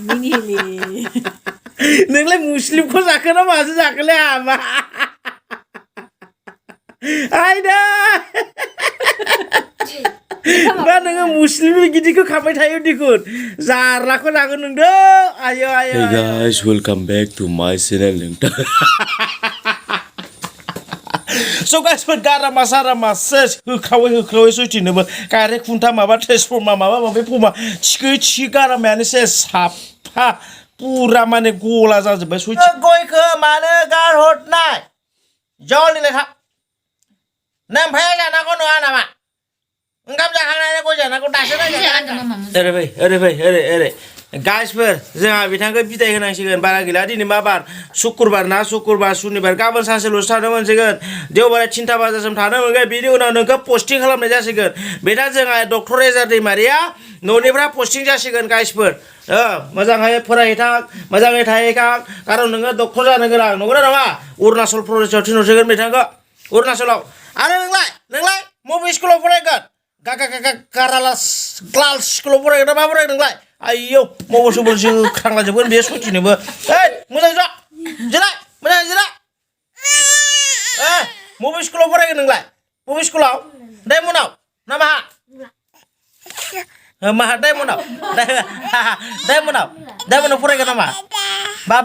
मिनिलि नोंलाय मुस्लिमखौ जाखो ना मासो जाखोलै हाबा आयदा दा नोङो मुस्लिम गिदिरखौ खाबाय थायो दिखुन जारलाखौ जागोन नोंदो आयो आयो Hey guys, welcome back to my channel नोंथां So guys, for garama sarama ses होख्रावै सयथिनोबो कारे खुन्था माबा ट्रेन्सफर्मार माबा फमा थिखै गारामायानो से साफा पुरा माने गला जाजोबबाय सयथि गयखौ मानो गारहरनाय जलि लेखा नों फाया जानांगौ नङा नामा ओंखाम जाखांनानै गय जानांगौ दासो ओरै गाइसफोर जोंहा बिथांखौ बिदाय होनांसिगोन बारा गैला दिनै मा बार शुक्रबार ना शुक्रबार सुनिबार गाबोन सानसेल'सो थानो मोनसिगोन देवबारा 3टा बाजासिम थानो मोनगोन बिनि उनाव नोंखौ पस्टिं खालामनाय जासिगोन बेटा जोंहा डक्टर एजार दैमारिया न'निफ्राय पस्टिं जासिगोन गाइसफोर मोजाङै फरायहैथां मोजाङै थाहैथां खारन नोङो डक्टर जानो गोनां नंगौना नङा अरुणाचल प्रदेशआव थिनहरसिगोन बिथांखौ अरुणाचलाव आरो नोंलाय बबे स्कुलाव फरायगोन गाराला गार्लस स्कुलाव फरायगोन ना मा फरायगोन नोंलाय आयौ मबाइल सबल जोख्रांलाजोबगोन बे सयथिनोबो मोजां जिराय मोजां जिराय बबे स्कुलाव फरायगोन नोंलाय बबे स्कुलाव डायमन्डआव ना माहा माहा डायमन्डआव फरायगोन नामा बा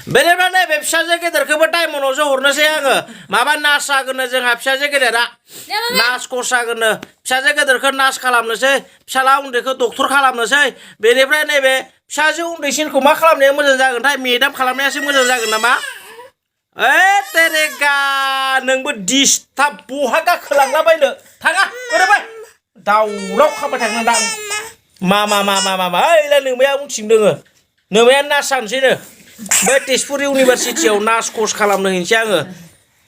बेनिफ्राय नैबे फिसाजो गेदेरखौबो डायमन्डआवसो हरनोसै आङो माबा नार्स जागोननो जोंहा फिसाजो गेदेरा नार्स कर्स जागोननो फिसाजो गेदेरखौ नार्स खालामनोसै फिसाला उन्दैखौ डक्टर खालामनोसै बेनिफ्राय नैबे फिसाजो उन्दैसिनखौ मा खालामनाया मोजां जागोनथाय मेदाम खालामनायासो मोजां जागोन नामा तेरेगा नोंबो डिस्टार्ब बहा गाखोलांलाबायनो थाङा ओरैबाय दावराव खाबाय थांनांदां मा ओइलाय नोमाया उनथिं दोङो नोमाया नार्स जानोसैनो बे तेजपुर इउनिभारसिटियाव नार्स कर्स खालामनो हैनोसै आङो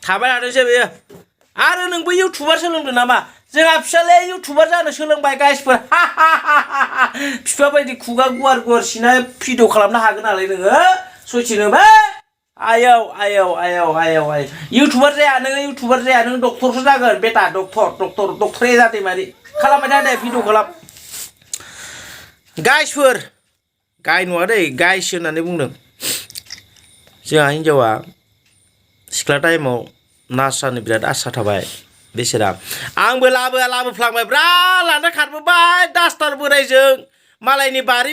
थाबाय थादोंसै बेयो आरो नोंबो इउटुबार सोलोंदों नामा जोंहा फिसालाया इउटुबार जानो सोलोंबाय गाइसफोर बिफा बायदि खुगा गुवार सिना भिडिअ खालामनो हागोन नालाय नोङो सयथिनोबो आयौ इउटुबार जाया नों डक्टरसो जागोन बेटा डक्टर एजार दैमारि खालामबाय था दे भिडिअ खालाम गाइसफोर गाय नङा दै गाइसो होननानै बुंदों जोंहा हिन्जावा सिख्ला टाइमाव नार्स जानो बिराद आसा थाबाय बेसेरा आंबो लाबोफ्लांबाय ब्रा लाना खारबोबाय डास्टार बोरायजों मालायनि बारि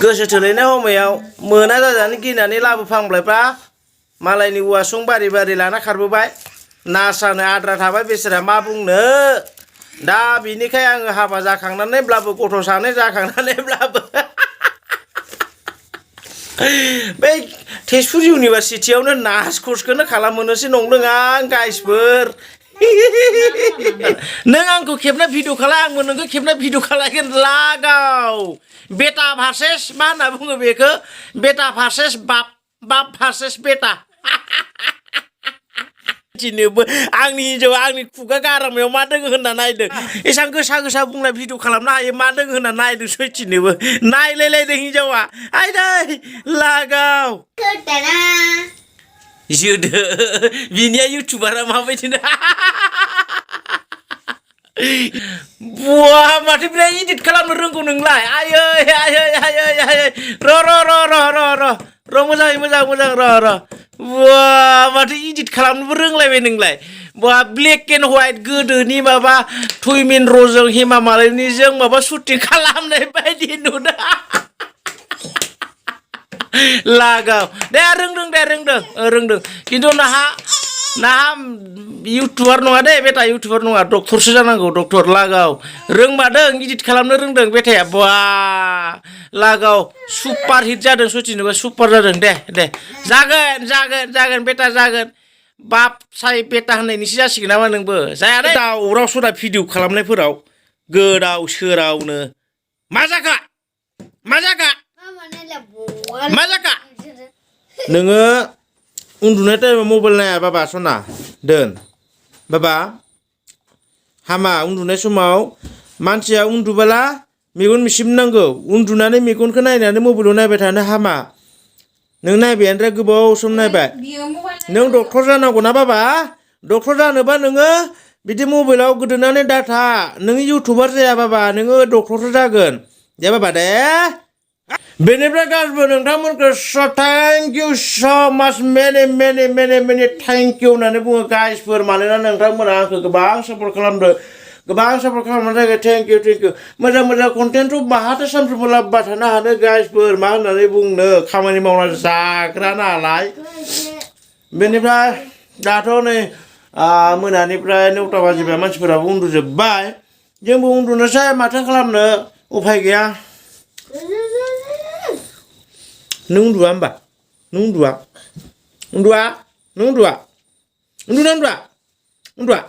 गोसो थोलायनाय हमायाव मोना जाजानो गिनानै लाबोफ्लांबायब्रा मालायनि औवासुं बारि लाना खारबोबाय नार्स जानो आद्रा थाबाय बेसेरा मा बुंनो दा बिनिखाय आङो हाबा जाखांनानैब्लाबो गथ' सानै जाखांनानैब्लाबो बै तेजपुर इउनिभारसिटियावनो नार्स कर्सखौनो खालामहोनोसै नंदों आं गाइसफोर नों आंखौ खेबना भिडिअ खालाय आंबो नोंखौ खेबना भिडिअ खालायगोन लागाव बेटा भार्सेस मा होनना बुङो बेखौ बेटा भार्सेस बाप भार्सेस बेटा दिनोबो आंनि हिन्जावा आंनि खुगा गारामायाव मा दोङो होनना नायदों एसां गोसा बुंनाय भिडिअ खालामनो हायो मा दोङो होनना नायदों सयथिनोबो नायलायलायदों हिन्जावा आयदै लागाव जोदो बिनिया इउटुबारा माबायदिनो बुवा माथो बिराद इडिट खालामनो रोंगौ नोंलाय आयै र' मोजां र' बुवा माथो इडिट खालामनोबो रोंलायबाय नोंलाय बुवा ब्लेक एन्ड व्हाइट गोदोनि माबा थुइमिन र'जों हेमा मालिनीजों माबा शुटिं खालामनाय बायदि नुदों लागाव दे रोंदों खिन्थु नाहा इउटुबार नङा दे बेटा इउटुबार नङा डक्टरसो जानांगौ डक्टर लागाव रोंमारदों इडिट खालामनो रोंदों बेटाया बा लागाव सुपार हिट जादों सयथिनोबो सुपार जादों दे जागोन बेटा जागोन बाप साय बेटा होननायनिसो जासिगोन नामा नोंबो जाया दे दावराव सदा भिडिअ खालामनायफोराव गोदाव सोरावनो मा जाखा नोङो उन्दुनाय टाइमाव मबाइल नाया बाबा सना दोन बाबा हामा उन्दुनाय समाव मानसिया उन्दुबोला मेगन मिसिबनांगौ उन्दुनानै मेगनखौ नायनानै मबाइलाव नायबाय थानो हामा नों नायबायानो गोबाव सम नायबाय नों डक्टर जानांगौ ना बाबा डक्टर जानोबा नोङो बिदि मबाइलाव गोदोनानै डाटा नोङो इउटुबार जायाबाबा नोङो डक्टरसो जागोन जायाबाबा दे बेनिफ्राय गासिबो नोंथांमोनखौ थेंक इउ स' माच मेनि थेंक इउ होननानै बुङो गाइसफोर मानोना नोंथांमोना आंखौ गोबां सापर्ट खालामदों गोबां सापर्ट खालामनायनि थाखाय थेंक इउ मोजां कन्टेन्टखौ बाहाथो सानफ्रोमबो लाबोबाय थानो हानो गाइसफोर मा होननानै बुंनो खामानि मावना जाग्रा नालाय बेनिफ्राय दाथ' नै मोनानिफ्राय 9टा बाजिबाय मानसिफोराबो उन्दुजोब्बाय जोंबो उन्दुनोसै माथो खालामनो उफाय गैया नों उन्दुआ होमबा नों उन्दुआ उन्दुआ